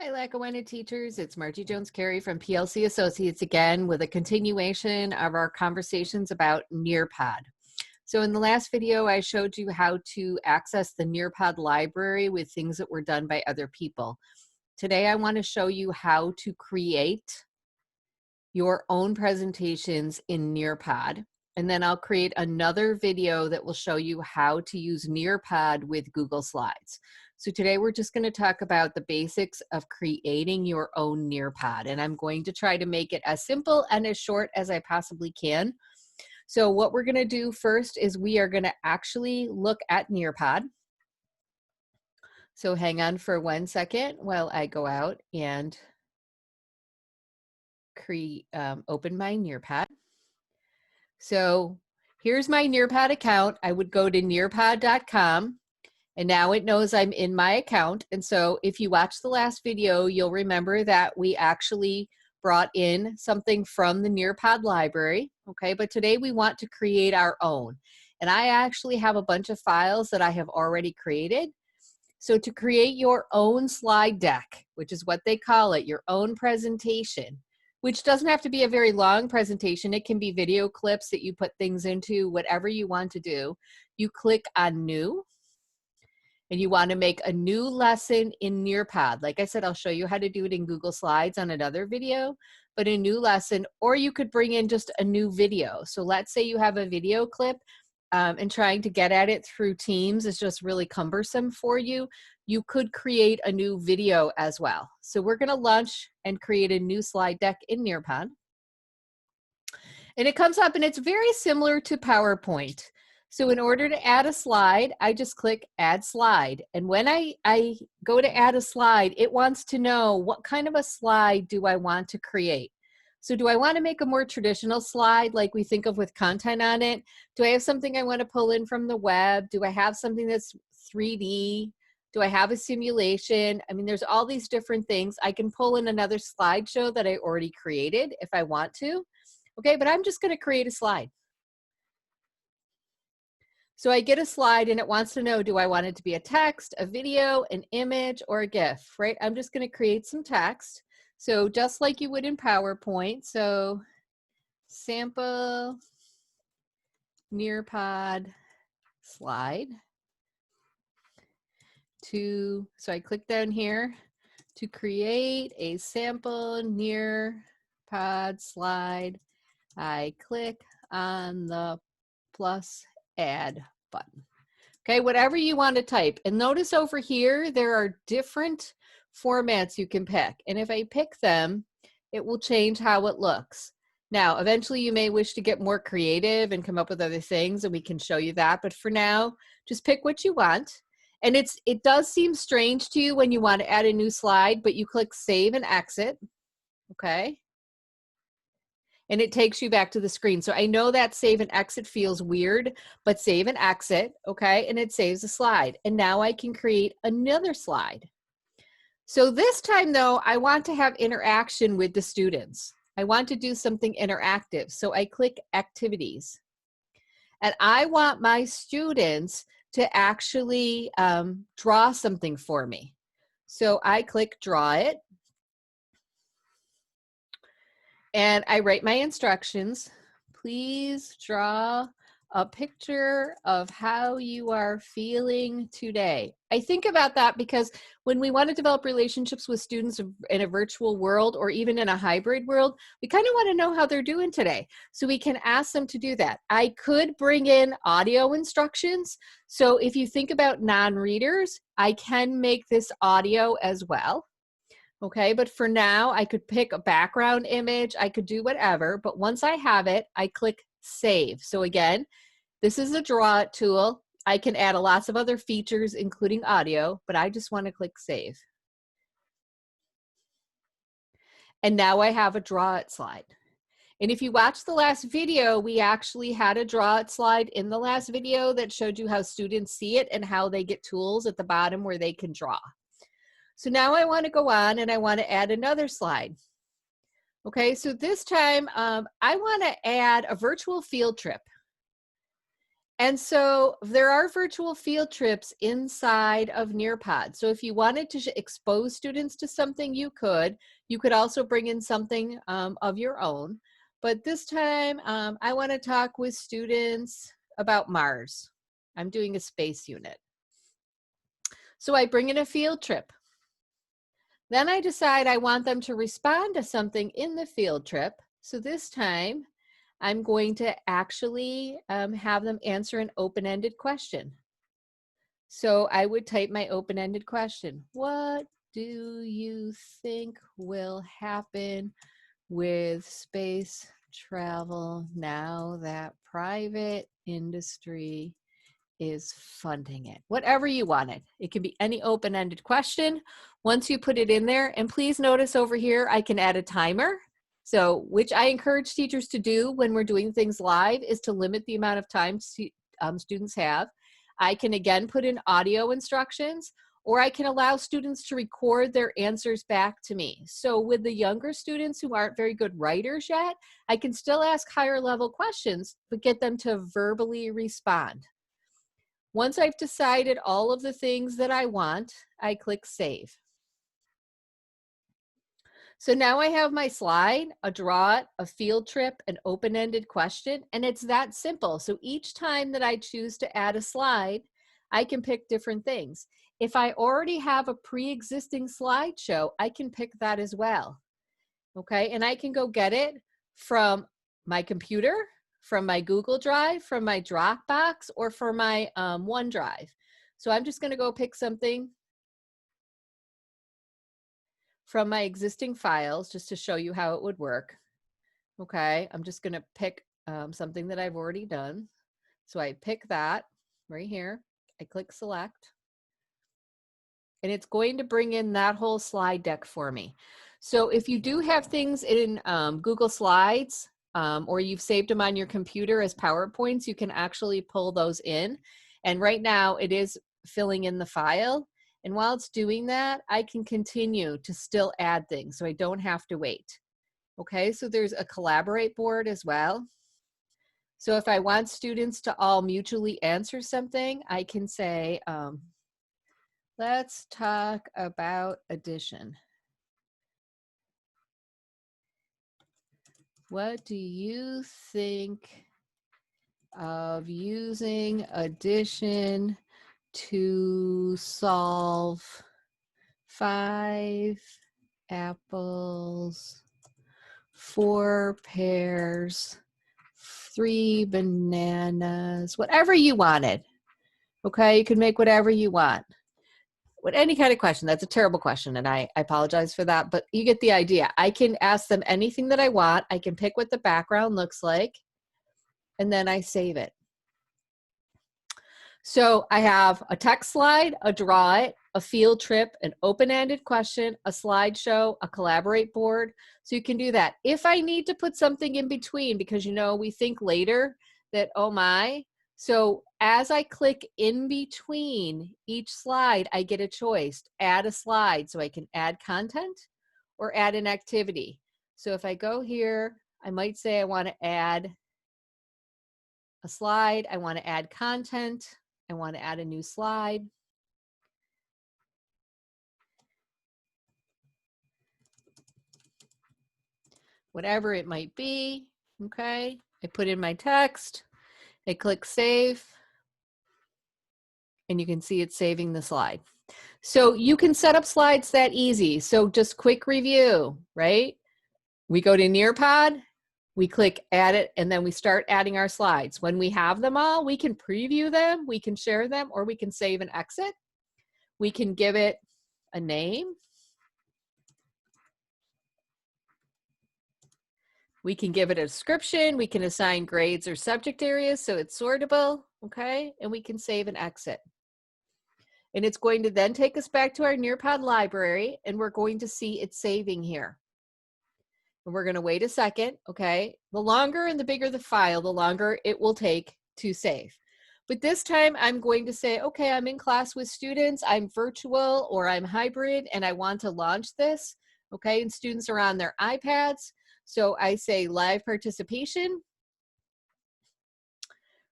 Hi, Lackawanna teachers. It's Margie Jones-Carey from PLC Associates again with a continuation of our conversations about nearpod. So in the last video, I showed you how to access the nearpod library with things that were done by other people. Today, I want to show you how to create your own presentations in nearpod. And then I'll create another video that will show you how to use nearpod with Google Slides. So today we're just going to talk about the basics of creating your own nearpod, and I'm going to try to make it as simple and as short as I possibly can. So what we're going to do first is we are going to actually look at nearpod. So hang on for 1 second while I go out and open my nearpod. So here's my nearpod account. I would go to nearpod.com. And now it knows I'm in my account. And so if you watched the last video, you'll remember that we actually brought in something from the nearpod library. Okay, but today we want to create our own. And I actually have a bunch of files that I have already created. So to create your own slide deck, which is what they call it, your own presentation, which doesn't have to be a very long presentation. It can be video clips that you put things into, whatever you want to do. You click on New. And you want to make a new lesson in nearpod. Like I said, I'll show you how to do it in Google Slides on another video, but a new lesson, or you could bring in just a new video. So let's say you have a video clip and trying to get at it through Teams is just really cumbersome for you. You could create a new video as well. So we're going to launch and create a new slide deck in nearpod. And it comes up and it's very similar to PowerPoint. So in order to add a slide, I just click Add Slide. And when I go to add a slide, it wants to know what kind of a slide do I want to create. So do I want to make a more traditional slide like we think of with content on it? Do I have something I want to pull in from the web? Do I have something that's 3D? Do I have a simulation? I mean, there's all these different things. I can pull in another slideshow that I already created if I want to. Okay, but I'm just going to create a slide. So I get a slide and it wants to know, do I want it to be a text, a video, an image, or a GIF, right? I'm just going to create some text. So just like you would in PowerPoint. So sample nearpod slide so I click down here to create a sample nearpod slide. I click on the plus add button. Okay, whatever you want to type. And notice over here, there are different formats you can pick. And if I pick them, it will change how it looks. Now, eventually you may wish to get more creative and come up with other things, and we can show you that. But for now, just pick what you want. And it does seem strange to you when you want to add a new slide, but you click Save and Exit. Okay. And it takes you back to the screen. So I know that save and exit feels weird, but save and exit, okay? And it saves a slide. And now I can create another slide. So this time though, I want to have interaction with the students. I want to do something interactive. So I click Activities. And I want my students to actually draw something for me. So I click Draw It. And I write my instructions. Please draw a picture of how you are feeling today. I think about that because when we want to develop relationships with students in a virtual world or even in a hybrid world, we kind of want to know how they're doing today. So we can ask them to do that. I could bring in audio instructions. So if you think about non-readers, I can make this audio as well. Okay, but for now, I could pick a background image, I could do whatever, but once I have it, I click Save. So again, this is a Draw It tool. I can add lots of other features, including audio, but I just want to click Save. And now I have a Draw It slide. And if you watched the last video, we actually had a Draw It slide in the last video that showed you how students see it and how they get tools at the bottom where they can draw. So now I want to go on and I want to add another slide. Okay, so this time I want to add a virtual field trip. And so there are virtual field trips inside of nearpod. So if you wanted to expose students to something, you could. You could also bring in something of your own. But this time, I want to talk with students about Mars. I'm doing a space unit. So I bring in a field trip. Then I decide I want them to respond to something in the field trip. So this time, I'm going to actually have them answer an open-ended question. So I would type my open-ended question. What do you think will happen with space travel now that private industry is funding it? Whatever you wanted. It can be any open-ended question. Once you put it in there, and please notice over here, I can add a timer. So, which I encourage teachers to do when we're doing things live, is to limit the amount of time students have. I can again put in audio instructions, or I can allow students to record their answers back to me. So with the younger students who aren't very good writers yet, I can still ask higher level questions, but get them to verbally respond. Once I've decided all of the things that I want, I click Save. So now I have my slide, a draw it, a field trip, an open-ended question, and it's that simple. So each time that I choose to add a slide, I can pick different things. If I already have a pre-existing slideshow, I can pick that as well. Okay, and I can go get it from my computer, from my Google Drive, from my Dropbox, or from my OneDrive. So I'm just gonna go pick something from my existing files just to show you how it would work. Okay, I'm just gonna pick something that I've already done. So I pick that right here, I click select, and it's going to bring in that whole slide deck for me. So if you do have things in Google Slides, or you've saved them on your computer as PowerPoints, you can actually pull those in. And right now it is filling in the file. And while it's doing that, I can continue to still add things, so I don't have to wait. Okay, so there's a collaborate board as well. So if I want students to all mutually answer something, I can say, let's talk about addition. What do you think of using addition to solve 5 apples, 4 pears, 3 bananas, whatever you wanted? Okay, you can make whatever you want. With any kind of question. That's a terrible question, and I apologize for that, but you get the idea. I can ask them anything that I want. I can pick what the background looks like, and then I save it. So I have a text slide, a draw it, a field trip, an open-ended question, a slideshow, a collaborate board. So you can do that. If I need to put something in between, because we think later that, oh my, so as I click in between each slide, I get a choice. Add a slide, so I can add content or add an activity. So if I go here, I might say I want to add a slide, I want to add content, I want to add a new slide. Whatever it might be, okay? I put in my text, I click save, and you can see it's saving the slide. So you can set up slides that easy. So just quick review, right? We go to Nearpod, we click add it, and then we start adding our slides. When we have them all, we can preview them, we can share them, or we can save and exit. We can give it a name. We can give it a description. We can assign grades or subject areas so it's sortable, okay? And we can save and exit. And it's going to then take us back to our Nearpod library, and we're going to see it saving here. And we're going to wait a second, okay? The longer and the bigger the file, the longer it will take to save. But this time I'm going to say, okay, I'm in class with students, I'm virtual or I'm hybrid, and I want to launch this, okay? And students are on their iPads. So I say live participation.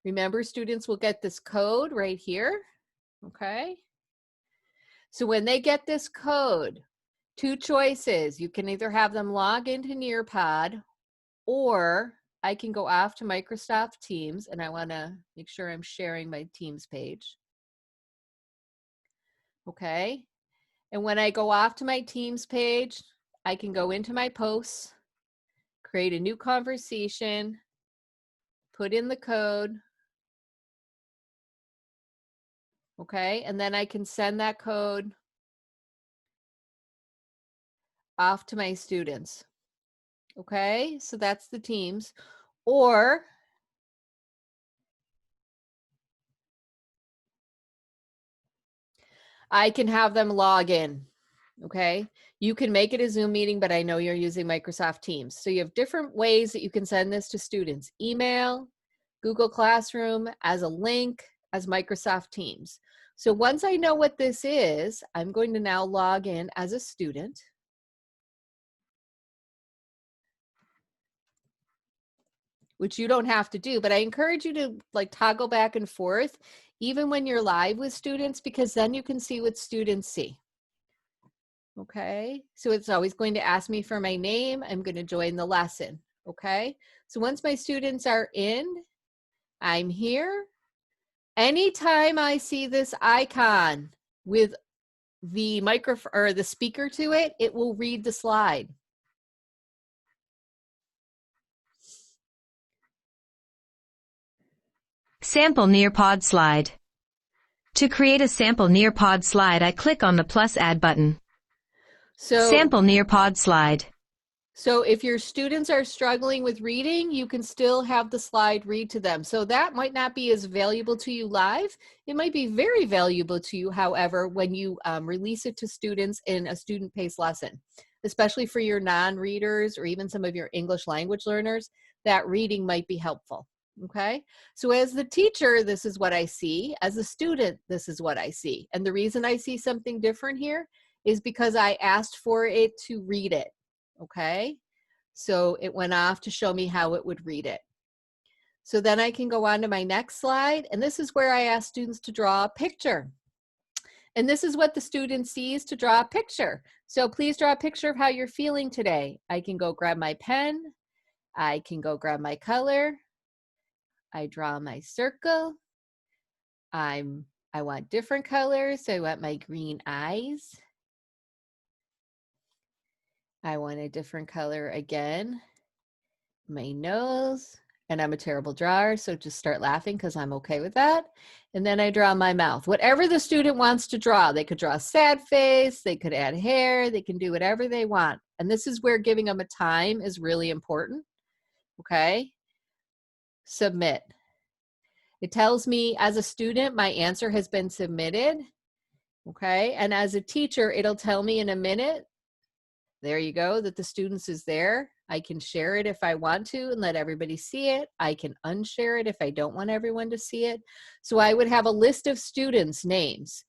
Remember, students will get this code right here, okay? So when they get this code, two choices. You can either have them log into Nearpod, or I can go off to Microsoft Teams, and I want to make sure I'm sharing my Teams page. Okay, and when I go off to my Teams page, I can go into my posts, create a new conversation, put in the code, okay, and then I can send that code off to my students. Okay, so that's the Teams. Or I can have them log in. Okay, you can make it a Zoom meeting, but I know you're using Microsoft Teams. So you have different ways that you can send this to students: email, Google Classroom, as a link, as Microsoft Teams. So once I know what this is, I'm going to now log in as a student. Which you don't have to do, but I encourage you to like toggle back and forth, even when you're live with students, because then you can see what students see. Okay, so it's always going to ask me for my name. I'm going to join the lesson. Okay, so once my students are in, I'm here. Anytime I see this icon with the microphone or the speaker to it, it will read the slide. Sample nearpod slide. To create a sample nearpod slide, I click on the plus add button. Sample nearpod slide. So if your students are struggling with reading, you can still have the slide read to them. So that might not be as valuable to you live. It might be very valuable to you, however, when you release it to students in a student-paced lesson, especially for your non-readers or even some of your English language learners, that reading might be helpful. Okay, so as the teacher, this is what I see. As a student, this is what I see. And the reason I see something different here is because I asked for it to read it. Okay, so it went off to show me how it would read it. So then I can go on to my next slide, and this is where I ask students to draw a picture. And this is what the student sees to draw a picture. So please draw a picture of how you're feeling today. I can go grab my pen. I can go grab my color. I draw my circle. I want different colors, so I want my green eyes. I want a different color again. My nose, and I'm a terrible drawer, so just start laughing because I'm okay with that. And then I draw my mouth. Whatever the student wants to draw, they could draw a sad face, they could add hair, they can do whatever they want. And this is where giving them a time is really important. Okay, submit. It tells me as a student, my answer has been submitted. Okay, and as a teacher, it'll tell me in a minute, there you go, that the students is there. I can share it if I want to and let everybody see it. I can unshare it if I don't want everyone to see it. So I would have a list of students' names.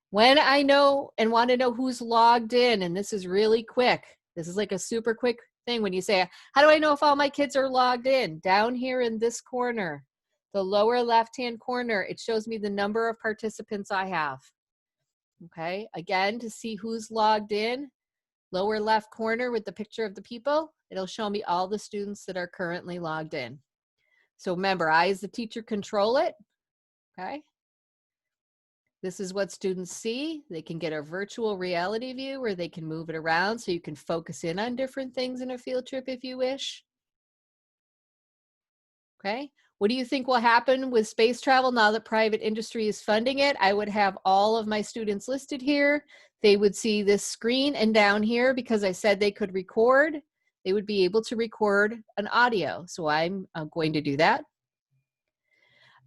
When I know and want to know who's logged in, and this is really quick, this is like a super quick thing when you say, how do I know if all my kids are logged in? Down here in this corner, the lower left-hand corner, it shows me the number of participants I have. Okay, again, to see who's logged in, lower left corner with the picture of the people, it'll show me all the students that are currently logged in. So remember, I as the teacher control it, okay? This is what students see. They can get a virtual reality view where they can move it around so you can focus in on different things in a field trip if you wish. Okay, what do you think will happen with space travel now that private industry is funding it? I would have all of my students listed here. They would see this screen, and down here, because I said they could record, they would be able to record an audio. So I'm going to do that.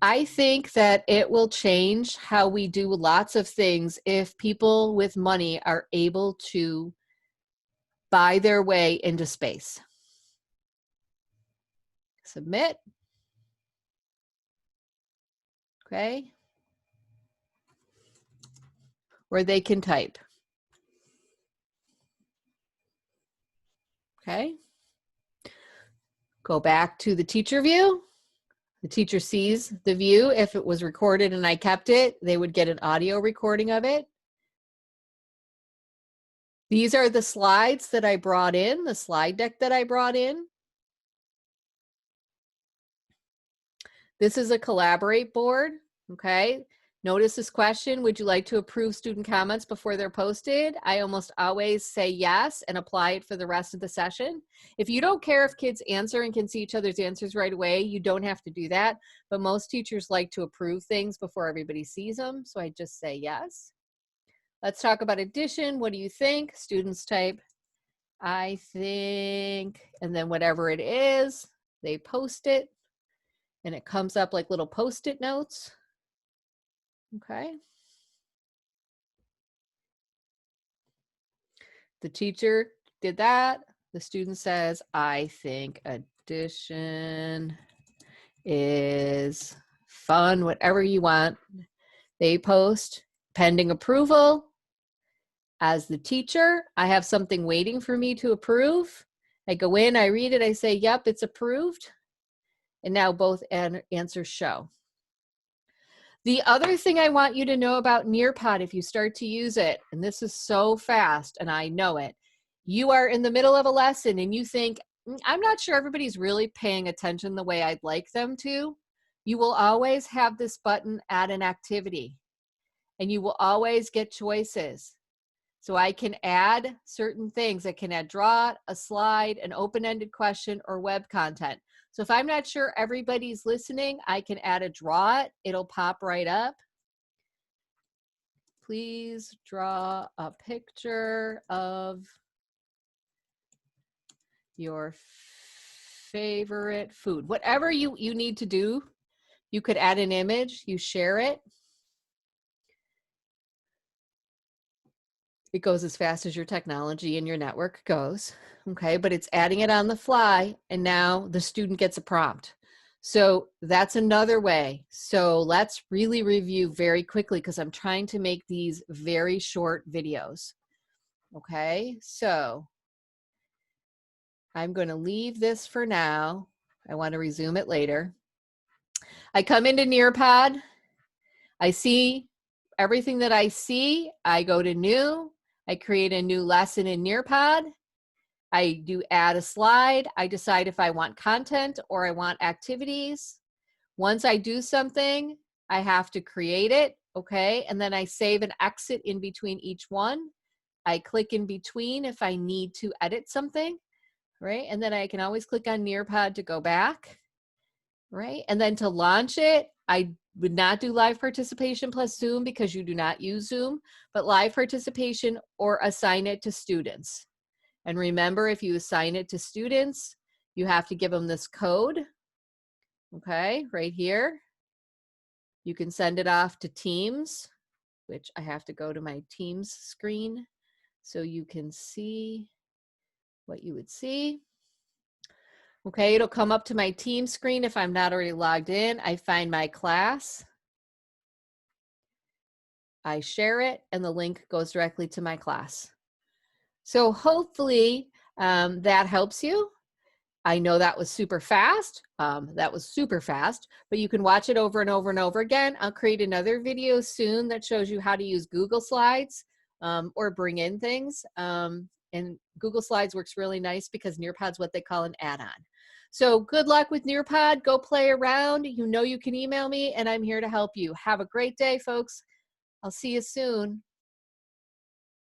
I think that it will change how we do lots of things if people with money are able to buy their way into space. Submit. Okay. Or they can type. Okay. Go back to the teacher view. The teacher sees the view. If it was recorded and I kept it, they would get an audio recording of it. These are the slides that I brought in, the slide deck that I brought in. This is a collaborate board, okay? Notice this question, would you like to approve student comments before they're posted? I almost always say yes and apply it for the rest of the session. If you don't care if kids answer and can see each other's answers right away, you don't have to do that. But most teachers like to approve things before everybody sees them, so I just say yes. Let's talk about addition. What do you think? Students type, I think, and then whatever it is, they post it, and it comes up like little Post-it notes. Okay. The teacher did that. The student says, I think addition is fun, whatever you want. They post pending approval. As the teacher, I have something waiting for me to approve. I go in, I read it, I say, yep, it's approved. And now both answers show. The other thing I want you to know about Nearpod, if you start to use it, and this is so fast, and I know it, you are in the middle of a lesson and you think, I'm not sure everybody's really paying attention the way I'd like them to. You will always have this button, add an activity, and you will always get choices. So I can add certain things. I can add draw, a slide, an open-ended question, or web content. So if I'm not sure everybody's listening, I can add a draw it. It'll pop right up. Please draw a picture of your favorite food. Whatever you need to do, you could add an image, you share it. It goes as fast as your technology and your network goes, okay? But it's adding it on the fly, and now the student gets a prompt. So that's another way. So let's really review very quickly because I'm trying to make these very short videos, okay? So I'm going to leave this for now. I want to resume it later. I come into Nearpod. I see everything that I see. I go to new. I create a new lesson in Nearpod. I do add a slide. I decide if I want content or I want activities. Once I do something, I have to create it, okay? And then I save and exit in between each one. I click in between if I need to edit something, right? And then I can always click on Nearpod to go back, right? And then to launch it, I would not do live participation plus Zoom because you do not use Zoom, but live participation or assign it to students. And remember, if you assign it to students, you have to give them this code, okay, right here. You can send it off to Teams, which I have to go to my Teams screen so you can see what you would see. Okay, it'll come up to my Teams screen if I'm not already logged in. I find my class. I share it, and the link goes directly to my class. So hopefully that helps you. I know that was super fast. But you can watch it over and over and over again. I'll create another video soon that shows you how to use Google Slides or bring in things. And Google Slides works really nice because Nearpod's what they call an add-on. So good luck with Nearpod. Go play around. You know you can email me, and I'm here to help you. Have a great day, folks. I'll see you soon.